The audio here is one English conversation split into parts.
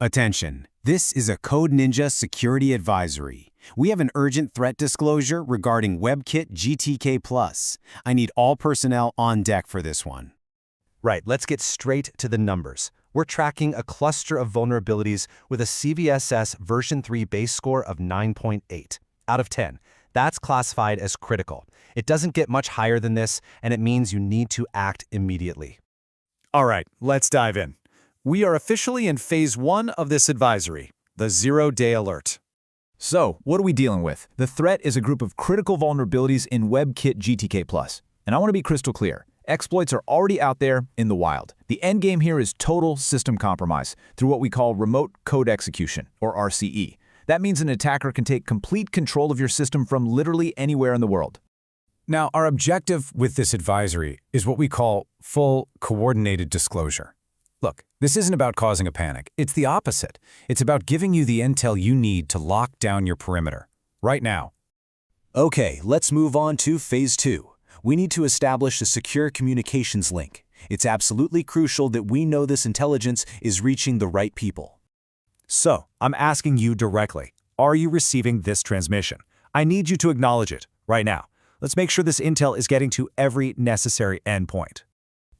Attention, this is a Code Ninja security advisory. We have an urgent threat disclosure regarding WebkitGTK+. I need all personnel on deck for this one. Right, let's get straight to the numbers. We're tracking a cluster of vulnerabilities with a CVSS version 3 base score of 9.8 out of 10. That's classified as critical. It doesn't get much higher than this, and it means you need to act immediately. All right, let's dive in. We are officially in Phase 1 of this advisory, the zero-day alert. So, what are we dealing with? The threat is a group of critical vulnerabilities in WebkitGTK+. And I want to be crystal clear. Exploits are already out there in the wild. The end game here is total system compromise through what we call remote code execution, or RCE. That means an attacker can take complete control of your system from literally anywhere in the world. Now, our objective with this advisory is what we call full coordinated disclosure. Look, this isn't about causing a panic. It's the opposite. It's about giving you the intel you need to lock down your perimeter, right now. Okay, let's move on to Phase 2. We need to establish a secure communications link. It's absolutely crucial that we know this intelligence is reaching the right people. So, I'm asking you directly, are you receiving this transmission? I need you to acknowledge it right now. Let's make sure this intel is getting to every necessary endpoint.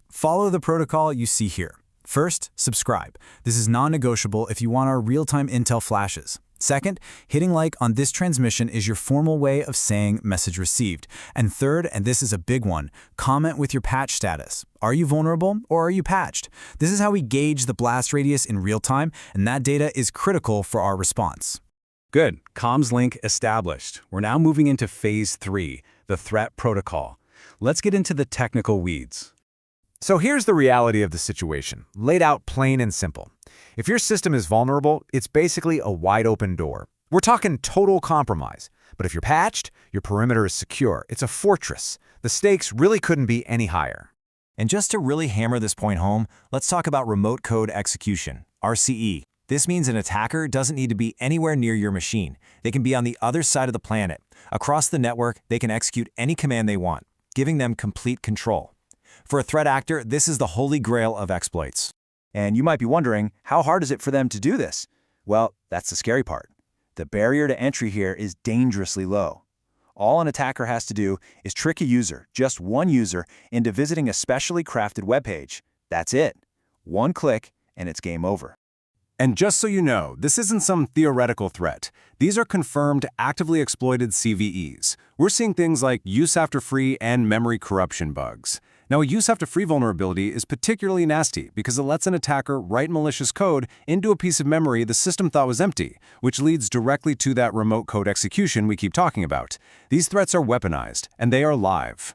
Follow the protocol you see here. First, subscribe. This is non-negotiable if you want our real-time intel flashes. Second, hitting like on this transmission is your formal way of saying message received. And third, and this is a big one, comment with your patch status. Are you vulnerable or are you patched? This is how we gauge the blast radius in real time, and that data is critical for our response. Good. Comms link established. We're now moving into Phase 3, the threat protocol. Let's get into the technical weeds. So here's the reality of the situation, laid out plain and simple. If your system is vulnerable, it's basically a wide open door. We're talking total compromise. But if you're patched, your perimeter is secure. It's a fortress. The stakes really couldn't be any higher. And just to really hammer this point home, let's talk about remote code execution, RCE. This means an attacker doesn't need to be anywhere near your machine. They can be on the other side of the planet. Across the network, they can execute any command they want, giving them complete control. For a threat actor, this is the holy grail of exploits. And you might be wondering, how hard is it for them to do this? Well, that's the scary part. The barrier to entry here is dangerously low. All an attacker has to do is trick a user, just one user, into visiting a specially crafted web page. That's it. One click, and it's game over. And just so you know, this isn't some theoretical threat. These are confirmed, actively exploited CVEs. We're seeing things like use after free and memory corruption bugs. Now, a use after free vulnerability is particularly nasty because it lets an attacker write malicious code into a piece of memory the system thought was empty, which leads directly to that remote code execution we keep talking about. These threats are weaponized, and they are live.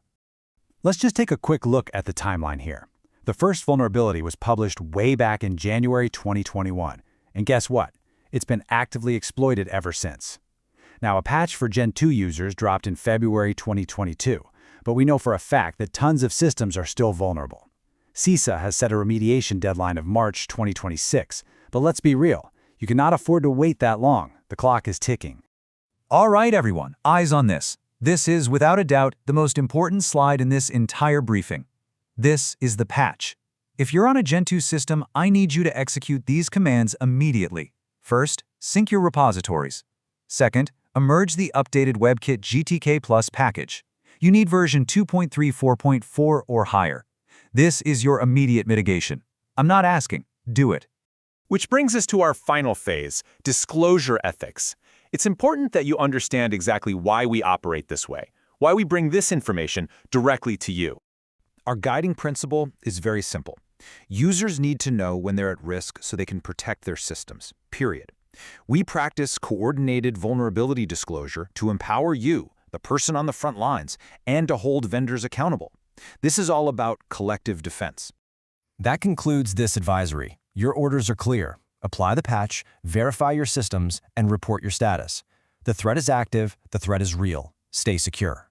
Let's just take a quick look at the timeline here. The first vulnerability was published way back in January 2021. And guess what? It's been actively exploited ever since. Now, a patch for Gen 2 users dropped in February 2022. But we know for a fact that tons of systems are still vulnerable. CISA has set a remediation deadline of March 2026, but let's be real, you cannot afford to wait that long. The clock is ticking. All right, everyone, eyes on this. This is, without a doubt, the most important slide in this entire briefing. This is the patch. If you're on a Gen 2 system, I need you to execute these commands immediately. First, sync your repositories. Second, emerge the updated WebkitGTK+ package. You need version 2.34.4 or higher. This is your immediate mitigation. I'm not asking, do it. Which brings us to our final phase, disclosure ethics. It's important that you understand exactly why we operate this way, why we bring this information directly to you. Our guiding principle is very simple. Users need to know when they're at risk so they can protect their systems, period. We practice coordinated vulnerability disclosure to empower you, the person on the front lines, and to hold vendors accountable. This is all about collective defense. That concludes this advisory. Your orders are clear. Apply the patch, verify your systems, and report your status. The threat is active, the threat is real. Stay secure.